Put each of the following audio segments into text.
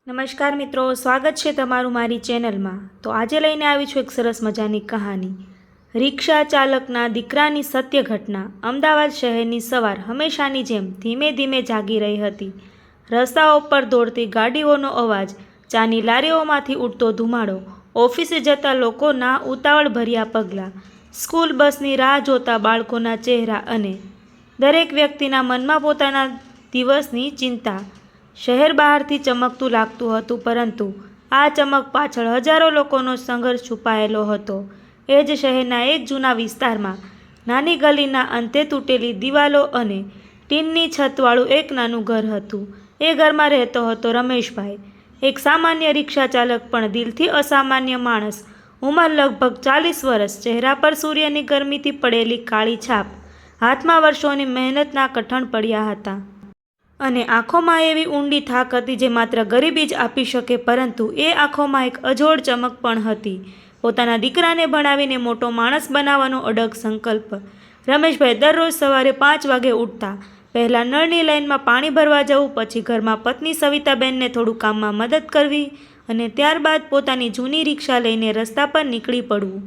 નમસ્કાર મિત્રો, સ્વાગત છે તમારું મારી ચેનલમાં। તો આજે લઈને આવી છું એક સરસ મજાની કહાની। રિક્ષા ચાલકના દીકરાની સત્ય ઘટના। અમદાવાદ શહેરની સવાર હંમેશાની જેમ ધીમે ધીમે જાગી રહી હતી। રસ્તાઓ પર દોડતી ગાડીઓનો અવાજ, ચાની લારીઓમાંથી ઉડતો ધુમાડો, ઓફિસે જતા લોકોના ઉતાવળભર્યા પગલાં, સ્કૂલ બસની રાહ જોતા બાળકોના ચહેરા અને દરેક વ્યક્તિના મનમાં પોતાના દિવસની ચિંતા। શહેર બહારથી ચમકતું લાગતું હતું, પરંતુ આ ચમક પાછળ હજારો લોકોનો સંઘર્ષ છુપાયેલો હતો। એ જ શહેરના એક જૂના વિસ્તારમાં, નાની ગલીના અંતે તૂટેલી દિવાલો અને ટીનની છતવાળું એક નાનું ઘર હતું। એ ઘરમાં રહેતો હતો રમેશભાઈ, એક સામાન્ય રિક્ષા ચાલક પણ દિલથી અસામાન્ય માણસ। ઉંમર લગભગ 40 વર્ષ, ચહેરા પર સૂર્યની ગરમીથી પડેલી કાળી છાપ, હાથમાં વર્ષોની મહેનતના કઠણ પડ્યા હતા અને આંખોમાં એવી ઊંડી થાક હતી જે માત્ર ગરીબી જ આપી શકે। પરંતુ એ આંખોમાં એક અજોડ ચમક પણ હતી, પોતાના દીકરાને ભણાવીને મોટો માણસ બનાવવાનો અડગ સંકલ્પ। રમેશભાઈ દરરોજ સવારે 5 વાગે ઉઠતા, પહેલાં નળની લાઈનમાં પાણી ભરવા જવું, પછી ઘરમાં પત્ની સવિતાબેનને થોડું કામમાં મદદ કરવી અને ત્યારબાદ પોતાની જૂની રિક્ષા લઈને રસ્તા પર નીકળી પડવું।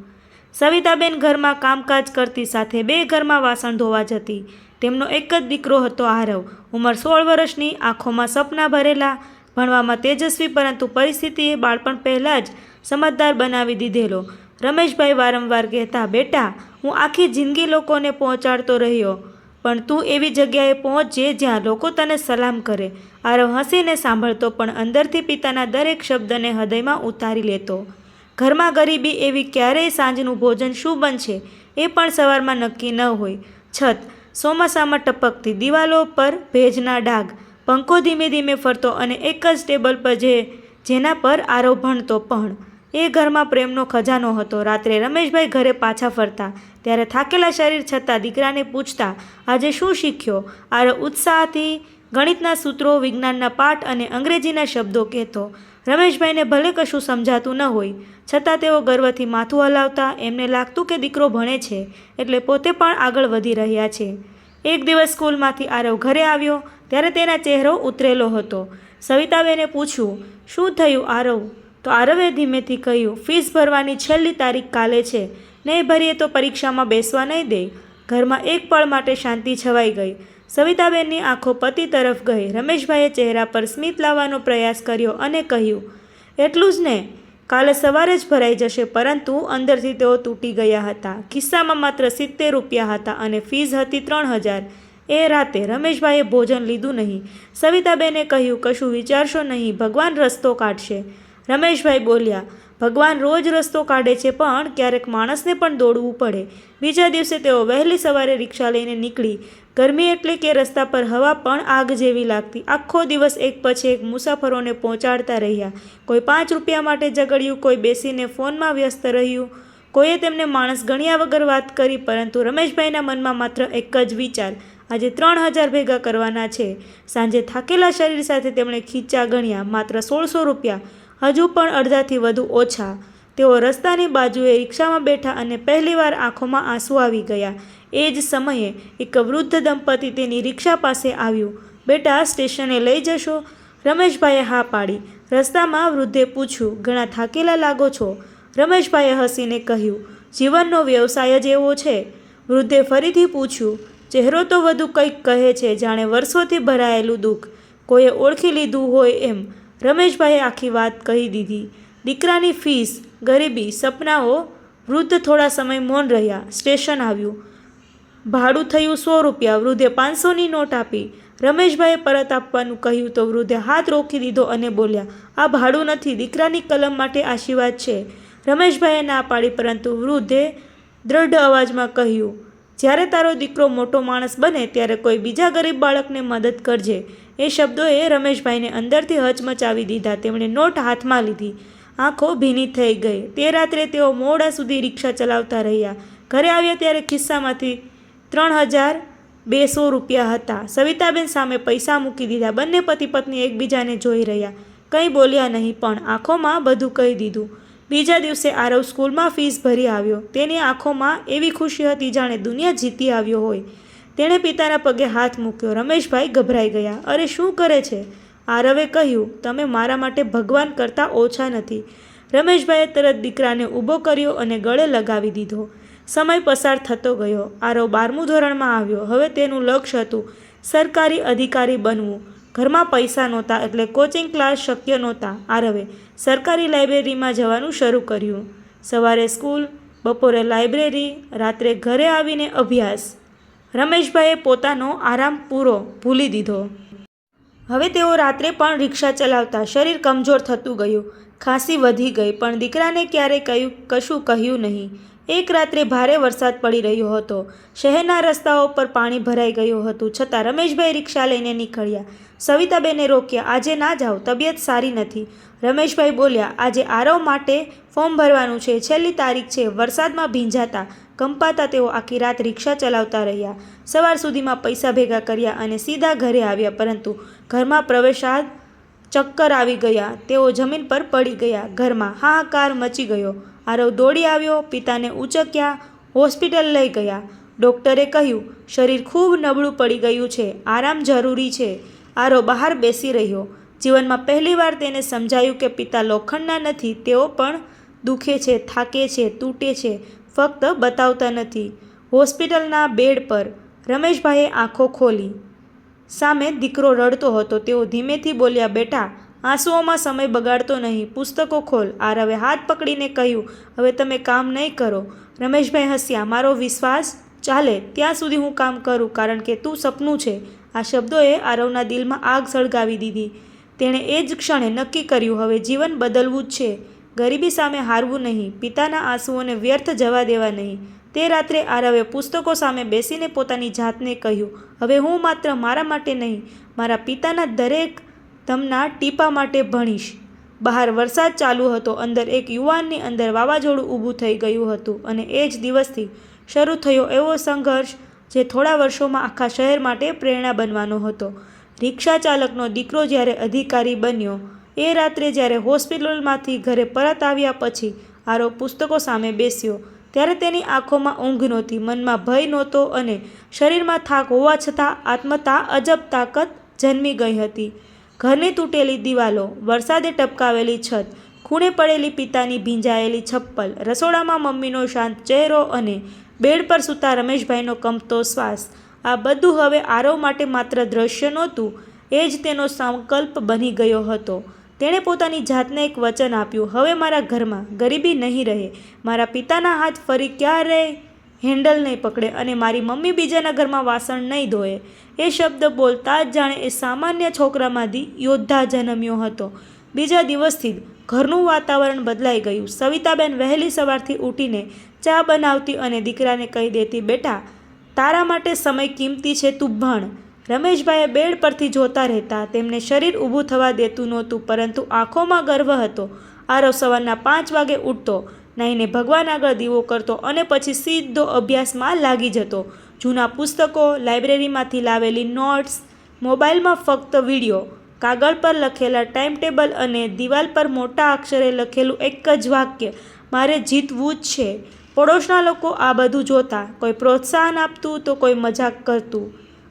સવિતાબેન ઘરમાં કામકાજ કરતી સાથે 2 ઘરમાં વાસણ ધોવા જતી। તેમનો એક જ દીકરો હતો આરવ, ઉંમર 16 વર્ષની, આંખોમાં સપના ભરેલા, ભણવામાં તેજસ્વી, પરંતુ પરિસ્થિતિએ બાળપણ પહેલાં જ સમજદાર બનાવી દીધેલો। રમેશભાઈ વારંવાર કહેતા, બેટા, હું આખી જિંદગી લોકોને પહોંચાડતો રહ્યો, પણ તું એવી જગ્યાએ પહોંચજે જ્યાં લોકો તને સલામ કરે। આરવ હસીને સાંભળતો, પણ અંદરથી પિતાના દરેક શબ્દને હૃદયમાં ઉતારી લેતો। ઘરમાં ગરીબી એવી, ક્યારેય સાંજનું ભોજન શું બનશે એ પણ સવારમાં નક્કી ન હોય। છત ચોમાસામાં ટપકતી, દિવાલો પર ભેજના ડાઘ, પંખો ધીમે ધીમે ફરતો અને એક જ ટેબલ પર જેના પર આરવ ભણતો। પણ એ ઘરમાં પ્રેમનો ખજાનો હતો। રાત્રે રમેશભાઈ ઘરે પાછા ફરતા ત્યારે થાકેલા શરીર છતાં દીકરાને પૂછતા, આજે શું શીખ્યો? આરવ ઉત્સાહથી ગણિતના સૂત્રો, વિજ્ઞાનના પાઠ અને અંગ્રેજીના શબ્દો કહેતો। રમેશભાઈને ભલે કશું સમજાતું ન હોય, છતાં તેઓ ગર્વથી માથું હલાવતા। એમને લાગતું કે દીકરો ભણે છે એટલે પોતે પણ આગળ વધી રહ્યા છે। એક દિવસ સ્કૂલમાંથી આરવ ઘરે આવ્યો ત્યારે તેના ચહેરો ઉતરેલો હતો। સવિતાબેને પૂછ્યું, શું થયું આરવ? તો આરવે ધીમેથી કહ્યું, ફીસ ભરવાની છેલ્લી તારીખ કાલે છે, નહીં ભરીએ તો પરીક્ષામાં બેસવા નહીં દે। ઘરમાં એક પળ માટે શાંતિ છવાઈ ગઈ। સવિતાબેનની આંખો પતિ તરફ ગઈ। રમેશભાઈએ ચહેરા પર સ્મિત લાવવાનો પ્રયાસ કર્યો અને કહ્યું, એટલું જ ને, કાલે સવારે જ ભરાઈ જશે। પરંતુ અંદરથી તેઓ તૂટી ગયા હતા। ખિસ્સામાં માત્ર 70 રૂપિયા હતા અને ફીસ હતી 3000। એ રાતે રમેશભાઈએ ભોજન લીધું નહીં। સવિતાબેને કહ્યું, કશું વિચારશો નહીં, ભગવાન રસ્તો કાઢશે। રમેશભાઈ બોલ્યા, ભગવાન રોજ રસ્તો કાઢે છે, પણ ક્યારેક માણસને પણ દોડવું પડે। બીજા દિવસે તેઓ વહેલી સવારે રિક્ષા લઈને નીકળી। ગરમી એટલી કે રસ્તા પર હવા પણ આગ જેવી લાગતી। આખો દિવસ એક પછી એક મુસાફરોને પહોંચાડતા રહ્યા। કોઈ 5 રૂપિયા માટે ઝઘડ્યું, કોઈ બેસીને ફોનમાં વ્યસ્ત રહ્યું, કોઈએ તેમને માણસ ગણ્યા વગર વાત કરી। પરંતુ રમેશભાઈના મનમાં માત્ર એક જ વિચાર, આજે 3000 ભેગા કરવાના છે। સાંજે થાકેલા શરીર સાથે તેમણે ખીચા ગણ્યા, માત્ર 1600 રૂપિયા, હજુ પણ અડધાથી વધુ ઓછા। તેઓ રસ્તાની બાજુએ રિક્ષામાં બેઠા અને પહેલીવાર આંખોમાં આંસુ આવી ગયા। એ જ સમયે એક વૃદ્ધ દંપતી તેની રિક્ષા પાસે આવ્યું। બેટા, સ્ટેશને લઈ જશો? રમેશભાઈએ હા પાડી। રસ્તામાં વૃદ્ધે પૂછ્યું, ઘણા થાકેલા લાગો છો? રમેશભાઈએ હસીને કહ્યું, જીવનનો વ્યવસાય જ એવો છે। વૃદ્ધે ફરીથી પૂછ્યું, ચહેરો તો વધુ કંઈક કહે છે, જાણે વર્ષોથી ભરાયેલું દુઃખ કોઈએ ઓળખી લીધું હોય એમ। રમેશભાઈએ આખી વાત કહી દીધી, દીકરાની ફીસ, ગરીબી, સપનાઓ। વૃદ્ધ થોડા સમય મૌન રહ્યા। સ્ટેશન આવ્યું, ભાડું થયું 100 રૂપિયા। વૃદ્ધે 500ની નોટ આપી। રમેશભાઈએ પરત આપવાનું કહ્યું તો વૃદ્ધે હાથ રોકી દીધો અને બોલ્યા, આ ભાડું નથી, દીકરાની કલમ માટે આશીર્વાદ છે। રમેશભાઈએ ના પાડી, પરંતુ વૃદ્ધે દ્રઢ અવાજમાં કહ્યું, જ્યારે તારો દીકરો મોટો માણસ બને ત્યારે કોઈ બીજા ગરીબ બાળકને મદદ કરજે। એ શબ્દોએ રમેશભાઈને અંદરથી હચમચાવી દીધા। તેમણે નોટ હાથમાં લીધી, આંખો ભીની થઈ ગઈ। તે રાત્રે તેઓ મોડા સુધી રિક્ષા ચલાવતા રહ્યા। ઘરે આવ્યા ત્યારે ખિસ્સામાંથી 3200 રૂપિયા હતા। સવિતાબેન સામે પૈસા મૂકી દીધા। બંને પતિ પત્ની એકબીજાને જોઈ રહ્યા, કંઈ બોલ્યા નહીં, પણ આંખોમાં બધું કહી દીધું। બીજા દિવસે આરવ સ્કૂલમાં ફીસ ભરી આવ્યો। તેની આંખોમાં એવી ખુશી હતી જાણે દુનિયા જીતી આવ્યો હોય। તેણે પિતાના પગે હાથ મૂક્યો। રમેશભાઈ ગભરાઈ ગયા, અરે શું કરે છે? આરવે કહ્યું, તમે મારા માટે ભગવાન કરતાં ઓછા નથી. રમેશભાઈએ તરત દીકરાને ઊભો કર્યો અને ગળે લગાવી દીધો. સમય પસાર થતો ગયો. આરવ 12મું ધોરણમાં આવ્યો. હવે તેનું લક્ષ્ય હતું સરકારી અધિકારી બનવું. ઘરમાં પૈસા નહોતા એટલે કોચિંગ ક્લાસ શક્ય નહોતા. આરવે સરકારી લાઇબ્રેરીમાં જવાનું શરૂ કર્યું. સવારે સ્કૂલ, બપોરે લાઇબ્રેરી, રાત્રે ઘરે આવીને અભ્યાસ. રમેશભાઈએ પોતાનો આરામ પૂરો ભૂલી દીધો. હવે તેઓ રાત્રે પણ રિક્ષા ચલાવતા. શરીર કમજોર થતું ગયું. ખાંસી વધી ગઈ, પણ દીકરાને ક્યારેય કશું કહ્યું નહીં. એક રાત્રે ભારે વરસાદ પડી રહ્યો હતો. શહેરના રસ્તાઓ પર પાણી ભરાઈ ગયું હતું. છતાં રમેશભાઈ રિક્ષા લઈને નીકળ્યા. સવિતાબેને રોક્યા. આજે ના જાઓ, તબિયત સારી નથી. રમેશભાઈ બોલ્યા, આજે આરવ માટે ફોર્મ ભરવાનું છે, છેલ્લી તારીખ છે. વરસાદમાં ભીંજાતા કંપાતા તેઓ આખી રાત રિક્ષા ચલાવતા રહ્યા. સવાર સુધીમાં પૈસા ભેગા કર્યા અને સીધા ઘરે આવ્યા. પરંતુ ઘરમાં પ્રવેશાદ ચક્કર આવી ગયા. તેઓ જમીન પર પડી ગયા. ઘરમાં હાહાકાર મચી ગયો. આરવ દોડી આવ્યો. પિતાને ઉચક્યા, હોસ્પિટલ લઈ ગયા. ડૉક્ટરે કહ્યું, શરીર ખૂબ નબળું પડી ગયું છે, આરામ જરૂરી છે. આરવ બહાર બેસી રહ્યો. જીવનમાં પહેલીવાર તેને સમજાયું કે પિતા લોખંડના નથી, તેઓ પણ દુખે છે, થાકે છે, તૂટે છે, ફક્ત બતાવતા નથી. હોસ્પિટલના બેડ પર રમેશભાઈએ આંખો ખોલી. સામે દીકરો રડતો હતો. તેઓ ધીમેથી બોલ્યા, બેટા, આંસુઓમાં સમય બગાડતો નહીં, પુસ્તકો ખોલ. આરવે હાથ પકડીને કહ્યું, હવે તમે કામ નહીં કરો. રમેશભાઈ હસ્યા. મારો વિશ્વાસ ચાલે ત્યાં સુધી હું કામ કરું, કારણ કે તું સપનું છે. આ શબ્દોએ આરવના દિલમાં આગ સળગાવી દીધી. તેણે એ જ ક્ષણે નક્કી કર્યું, હવે જીવન બદલવું જ છે. ગરીબી સામે હારવું નહીં, પિતાના આંસુઓને વ્યર્થ જવા દેવા નહીં. તે રાત્રે આરવે પુસ્તકો સામે બેસીને પોતાની જાતને કહ્યું, હવે હું માત્ર મારા માટે નહીં, મારા પિતાના દરેક દમના ટીપા માટે ભણીશ. બહાર વરસાદ ચાલુ હતો. અંદર એક યુવાનની અંદર વાવાઝોડું ઊભું થઈ ગયું હતું. અને એ જ દિવસથી શરૂ થયો એવો સંઘર્ષ જે થોડા વર્ષોમાં આખા શહેર માટે પ્રેરણા બનવાનો હતો. રિક્ષા ચાલકનો દીકરો જ્યારે અધિકારી બન્યો, એ રાત્રે જ્યારે હોસ્પિટલમાંથી ઘરે પરત આવ્યા પછી આરવ પુસ્તકો સામે બેસ્યો, ત્યારે તેની આંખોમાં ઊંઘ નહોતી, મનમાં ભય નહોતો અને શરીરમાં થાક હોવા છતાં આત્મતા અજબ તાકાત જન્મી ગઈ હતી. ઘરની તૂટેલી દિવાલો, વરસાદે ટપકાવેલી છત, ખૂણે પડેલી પિતાની ભીંજાયેલી છપ્પલ, રસોડામાં મમ્મીનો શાંત ચહેરો અને બેડ પર સૂતા રમેશભાઈનો કંપતો શ્વાસ, આ બધું હવે આરવ માટે માત્ર દ્રશ્ય નહોતું, એ જ તેનો સંકલ્પ બની ગયો હતો. તેણે પોતાની જાતને એક વચન આપ્યું, હવે મારા ઘરમાં ગરીબી નહીં રહે, મારા પિતાના હાથ ફરી ક્યારેય હેન્ડલ નહીં પકડે અને મારી મમ્મી બીજાના ઘરમાં વાસણ નહીં ધોએ. એ શબ્દ બોલતા જ જાણે એ સામાન્ય છોકરામાંથી યોદ્ધા જન્મ્યો હતો. બીજા દિવસથી જ ઘરનું વાતાવરણ બદલાઈ ગયું. સવિતાબેન વહેલી સવારથી ઉઠીને ચા બનાવતી અને દીકરાને કહી દેતી, બેટા, તારા માટે સમય કિંમતી છે, તું ભણ. રમેશભાઈએ બેડ પરથી જોતા રહેતા. તેમને શરીર ઊભું થવા દેતું નહોતું, પરંતુ આંખોમાં ગર્વ હતો. આરવ સવારના 5 વાગે ઉઠતો, નાહીને ભગવાન આગળ દીવો કરતો અને પછી સીધો અભ્યાસમાં લાગી જતો. જૂના પુસ્તકો, લાઇબ્રેરીમાંથી લાવેલી નોટ્સ, મોબાઈલમાં ફક્ત વિડીયો, કાગળ પર લખેલા ટાઈમ ટેબલ અને દિવાલ પર મોટા અક્ષરે લખેલું એક જ વાક્ય, મારે જીતવું જ છે. પડોશના લોકો આ બધું જોતા, કોઈ પ્રોત્સાહન આપતું તો કોઈ મજાક કરતું.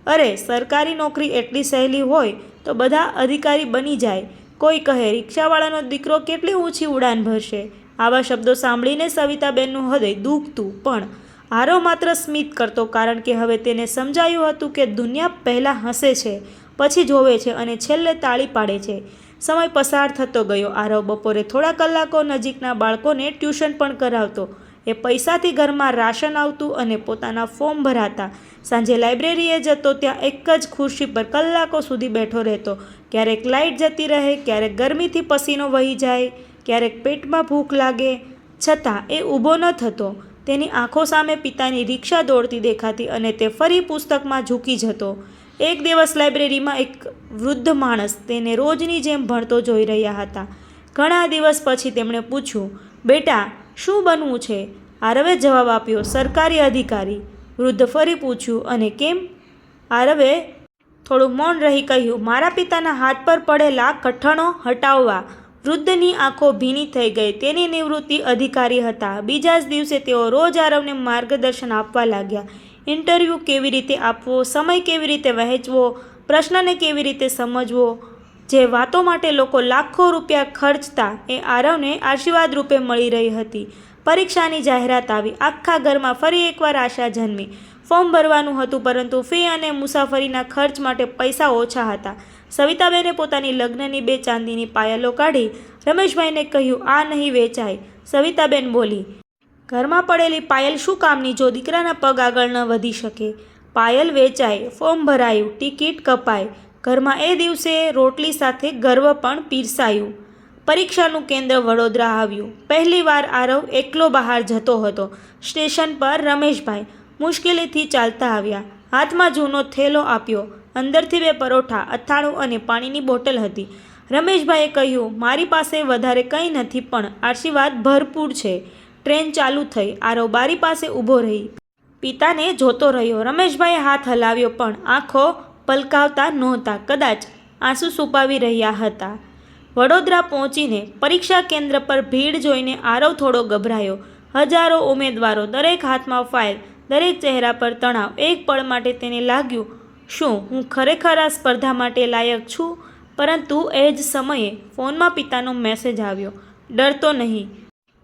અરે, સરકારી નોકરી એટલી સહેલી હોય તો બધા અધિકારી બની જાય. કોઈ કહે, રિક્ષાવાળાનો દીકરો કેટલી ઊંચી ઉડાન ભરશે. આવા શબ્દો સાંભળીને સવિતાબેનનું હૃદય દુખતું, પણ આરવ માત્ર સ્મિત કરતો, કારણ કે હવે તેને સમજાયું હતું કે દુનિયા પહેલાં હસે છે, પછી જોવે છે અને છેલ્લે તાળી પાડે છે. સમય પસાર થતો ગયો. આરવ બપોરે થોડા કલાકો નજીકના બાળકોને ટ્યુશન પણ કરાવતો. એ પૈસાથી ઘરમાં રાશન આવતું અને પોતાના ફોર્મ ભરાતા. સાંજે લાઇબ્રેરીએ જતો. ત્યાં એક જ ખુરશી પર કલાકો સુધી બેઠો રહેતો. ક્યારેક લાઇટ જતી રહે, ક્યારેક ગરમીથી પસીનો વહી જાય, ક્યારેક પેટમાં ભૂખ લાગે, છતાં એ ઊભો ન થતો. તેની આંખો સામે પિતાની રિક્ષા દોડતી દેખાતી અને તે ફરી પુસ્તકમાં ઝૂકી જતો. એક દિવસ લાઇબ્રેરીમાં એક વૃદ્ધ માણસ તેને રોજની જેમ ભણતો જોઈ રહ્યા હતા. ઘણા દિવસ પછી તેમણે પૂછ્યું, બેટા, શું બનવું છે? આરવે જવાબ આપ્યો, સરકારી અધિકારી. વૃદ્ધ ફરી પૂછ્યું, અને કેમ? આરવે થોડું મૌન રહી કહ્યું, મારા પિતાના હાથ પર પડેલા કઠણો હટાવવા. વૃદ્ધની આંખો ભીની થઈ ગઈ. તેની નિવૃત્તિ અધિકારી હતા. બીજા જ દિવસે તેઓ રોજ આરવને માર્ગદર્શન આપવા લાગ્યા. ઇન્ટરવ્યૂ કેવી રીતે આપવો, સમય કેવી રીતે વહેંચવો, પ્રશ્નને કેવી રીતે સમજવો. જે વાતો માટે લોકો લાખો રૂપિયા ખર્ચતા એ આરવને આશીર્વાદ રૂપે મળી રહી હતી. પરીક્ષાની જાહેરાત આવી. આખા ઘરમાં ફરી એકવાર આશા જન્મી. ફોર્મ ભરવાનું હતું, પરંતુ ફી અને મુસાફરીના ખર્ચ માટે પૈસા ઓછા હતા. સવિતાબેને પોતાની લગ્નની 2 ચાંદીની પાયલો કાઢી રમેશભાઈને કહ્યું, આ નહીં વેચાય. સવિતાબેન બોલી, ઘરમાં પડેલી પાયલ શું કામની જો દીકરાના પગ આગળ ન વધી શકે? પાયલ વેચાય, ફોર્મ ભરાયું, ટિકિટ કપાય. ઘરમાં એ દિવસે રોટલી સાથે ગર્વ પણ પીરસાયું. પરીક્ષાનું કેન્દ્ર વડોદરા આવ્યું. પહેલીવાર આરવ એકલો બહાર જતો હતો. સ્ટેશન પર રમેશભાઈ મુશ્કેલીથી ચાલતા આવ્યા. હાથમાં જૂનો થેલો આપ્યો. અંદરથી 2 પરોઠા, અથાણું અને પાણીની બોટલ હતી. રમેશભાઈએ કહ્યું, મારી પાસે વધારે કંઈ નથી, પણ આશીર્વાદ ભરપૂર છે. ટ્રેન ચાલુ થઈ. આરવ બારી પાસે ઊભો રહી પિતાને જોતો રહ્યો. રમેશભાઈએ હાથ હલાવ્યો, પણ આંખો પલકાવતા નહોતા. કદાચ આંસુ છુપાવી રહ્યા હતા. વડોદરા પહોંચીને પરીક્ષા કેન્દ્ર પર ભીડ જોઈને આરવ થોડો ગભરાયો. હજારો ઉમેદવારો, દરેક હાથમાં ફાઇલ, દરેક ચહેરા પર તણાવ. એક પળ માટે તેને લાગ્યું, શું હું ખરેખર આ સ્પર્ધા માટે લાયક છું? પરંતુ એ જ સમયે ફોનમાં પિતાનો મેસેજ આવ્યો, ડરતો નહીં,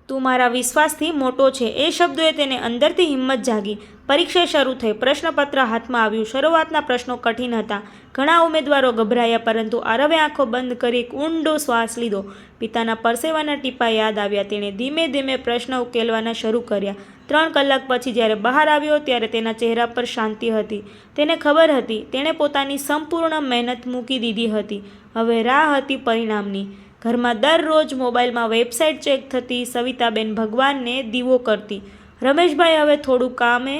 તું મારા વિશ્વાસથી મોટો છે. એ શબ્દોએ તેને અંદરથી હિંમત જાગી. પરીક્ષા શરૂ થઈ. પ્રશ્નપત્ર હાથમાં આવ્યું. શરૂઆતના પ્રશ્નો કઠિન હતા. ઘણા ઉમેદવારો ગભરાયા, પરંતુ આરવે આંખો બંધ કરી એક ઊંડો શ્વાસ લીધો. પિતાના પરસેવાના ટીપા યાદ આવ્યા. તેણે ધીમે ધીમે પ્રશ્ન ઉકેલવાના શરૂ કર્યા. 3 કલાક પછી જ્યારે બહાર આવ્યો, ત્યારે તેના ચહેરા પર શાંતિ હતી. તેને ખબર હતી, તેણે પોતાની સંપૂર્ણ મહેનત મૂકી દીધી હતી. હવે રાહ હતી પરિણામની. ઘરમાં દરરોજ મોબાઈલમાં વેબસાઇટ ચેક થતી. સવિતાબેન ભગવાનને દીવો કરતી. રમેશભાઈ હવે થોડું કામે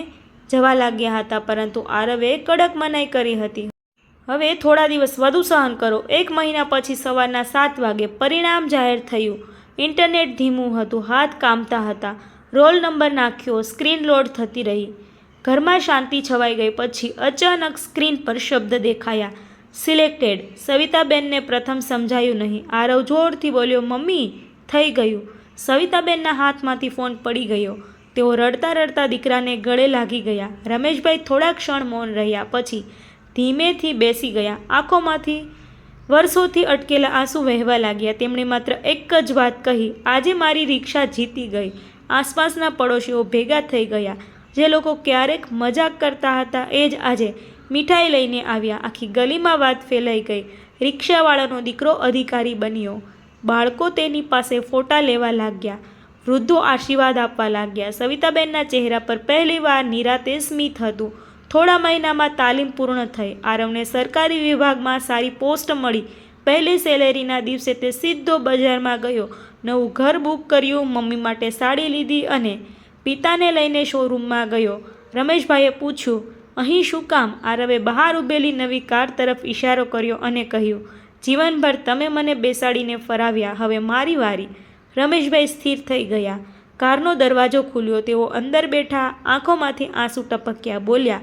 જવા લાગ્યા હતા, પરંતુ આરવે કડક મનાઈ કરી હતી. હવે થોડા દિવસ વધુ સહન કરો. 1 મહિના પછી સવારના 7 વાગે પરિણામ જાહેર થયું. ઇન્ટરનેટ ધીમું હતું, હાથ કામતા હતા. રોલ નંબર નાખ્યો, સ્ક્રીન લોડ થતી રહી. ઘરમાં શાંતિ છવાઈ ગઈ. પછી અચાનક સ્ક્રીન પર શબ્દ દેખાયા, સિલેક્ટેડ. સવિતાબેનને પ્રથમ સમજાયું નહીં. આરવ જોરથી બોલ્યો, મમ્મી, થઈ ગયું. સવિતાબેનના હાથમાંથી ફોન પડી ગયો. તેઓ રડતા રડતા દીકરાને ગળે લાગી ગયા. રમેશભાઈ થોડા ક્ષણ મૌન રહ્યા, પછી ધીમેથી બેસી ગયા. આંખોમાંથી વર્ષોથી અટકેલા આંસુ વહેવા લાગ્યા. તેમણે માત્ર એક જ વાત કહી, આજે મારી રિક્ષા જીતી ગઈ. આસપાસના પડોશીઓ ભેગા થઈ ગયા. જે લોકો ક્યારેક મજાક કરતા હતા, એ જ આજે મીઠાઈ લઈને આવ્યા. આખી ગલીમાં વાત ફેલાઈ ગઈ. રિક્ષાવાળાનો દીકરો અધિકારી બન્યો. બાળકો તેની પાસે ફોટા લેવા લાગ્યા. વૃદ્ધો આશીર્વાદ આપવા લાગ્યા. સવિતાબેનના ચહેરા પર પહેલીવાર નિરાતે સ્મિત હતું. થોડા મહિનામાં તાલીમ પૂર્ણ થઈ. આરવને સરકારી વિભાગમાં સારી પોસ્ટ મળી. પહેલી સેલેરીના દિવસે તે સીધો બજારમાં ગયો. નવું ઘર બુક કર્યું, મમ્મી માટે સાડી લીધી અને પિતાને લઈને શોરૂમમાં ગયો. રમેશભાઈએ પૂછ્યું, અહીં શું કામ? આરવે બહાર ઊભેલી નવી કાર તરફ ઇશારો કર્યો અને કહ્યું, જીવનભર તમે મને બેસાડીને ફરાવ્યા, હવે મારી વારી. રમેશભાઈ સ્થિર થઈ ગયા. કારનો દરવાજો ખુલ્યો. તેઓ અંદર બેઠા. આંખોમાંથી આંસુ ટપક્યા. બોલ્યા,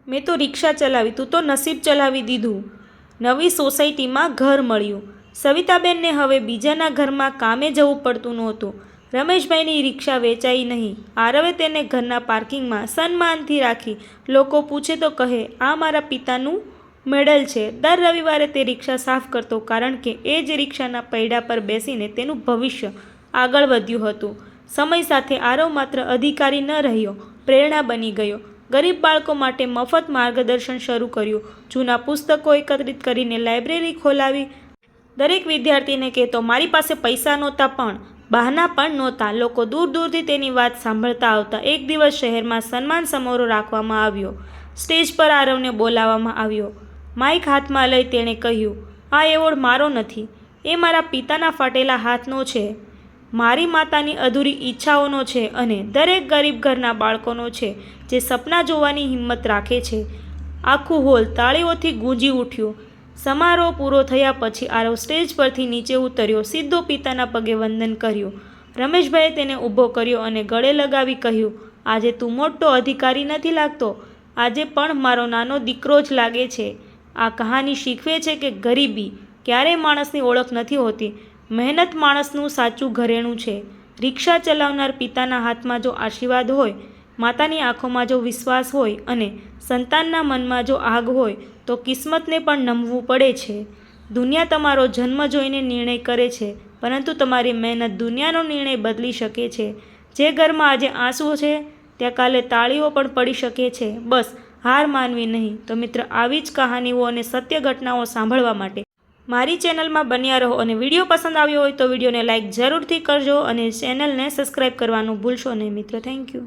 મેં તો રિક્ષા ચલાવી, તું તો નસીબ ચલાવી દીધું. નવી સોસાયટીમાં ઘર મળ્યું. સવિતાબેનને હવે બીજાના ઘરમાં કામે જવું પડતું નહોતું. રમેશભાઈની રિક્ષા વેચાઈ નહીં. આરવે તેને ઘરના પાર્કિંગમાં સન્માનથી રાખી. લોકો પૂછે તો કહે, આ મારા પિતાનું મેડલ છે. દર રવિવારે તે રિક્ષા સાફ કરતો, કારણ કે એ જ રિક્ષાના પૈડા પર બેસીને તેનું ભવિષ્ય આગળ વધ્યું હતું. સમય સાથે આરવ માત્ર અધિકારી ન રહ્યો, પ્રેરણા બની ગયો. ગરીબ બાળકો માટે મફત માર્ગદર્શન શરૂ કર્યું. જૂના પુસ્તકો એકત્રિત કરીને લાઇબ્રેરી ખોલાવી. દરેક વિદ્યાર્થીને કહેતો, મારી પાસે પૈસા નહોતા, પણ બહાના પણ નહોતા. લોકો દૂર દૂરથી તેની વાત સાંભળતા આવતા. એક દિવસ શહેરમાં સન્માન સમારોહ રાખવામાં આવ્યો. સ્ટેજ પર આરવને બોલાવવામાં આવ્યો. માઇક હાથમાં લઈ તેણે કહ્યું, આ એવોર્ડ મારો નથી, એ મારા પિતાના ફાટેલા હાથનો છે, મારી માતાની અધૂરી ઈચ્છાઓનો છે અને દરેક ગરીબ ઘરના બાળકોનો છે, જે સપના જોવાની હિંમત રાખે છે. આખું હોલ તાળીઓથી ગૂંજી ઉઠ્યું. સમારોહ પૂરો થયા પછી આરવ સ્ટેજ પરથી નીચે ઉતર્યો. સીધો પિતાના પગે વંદન કર્યું. રમેશભાઈએ તેને ઊભો કર્યો અને ગળે લગાવી કહ્યું, આજે તું મોટો અધિકારી નથી લાગતો, આજે પણ મારો નાનો દીકરો જ લાગે છે. આ કહાની શીખવે છે કે ગરીબી ક્યારેય માણસની ઓળખ નથી હોતી. મહેનત માણસનું સાચું ઘરેણું છે. રિક્ષા ચલાવનાર પિતાના હાથમાં જો આશીર્વાદ હોય, માતાની આંખોમાં જો વિશ્વાસ હોય અને સંતાનના મનમાં જો આગ હોય, તો કિસ્મતને પણ નમવું પડે છે. દુનિયા તમારો જન્મ જોઈને નિર્ણય કરે છે, પરંતુ તમારી મહેનત દુનિયાનો નિર્ણય બદલી શકે છે. જે ઘરમાં આજે આંસુઓ છે ત્યાં કાલે તાળીઓ પણ પડી શકે છે. બસ હાર માનવી નહીં. તો મિત્ર, આવી જ કહાનીઓ અને સત્ય ઘટનાઓ સાંભળવા માટે મારી ચેનલમાં બન્યા રહો. અને વિડીયો પસંદ આવ્યો હોય તો વિડીયોને લાઇક જરૂરથી કરજો અને ચેનલને સબસ્ક્રાઈબ કરવાનું ભૂલશો નહીં મિત્ર. Thank you.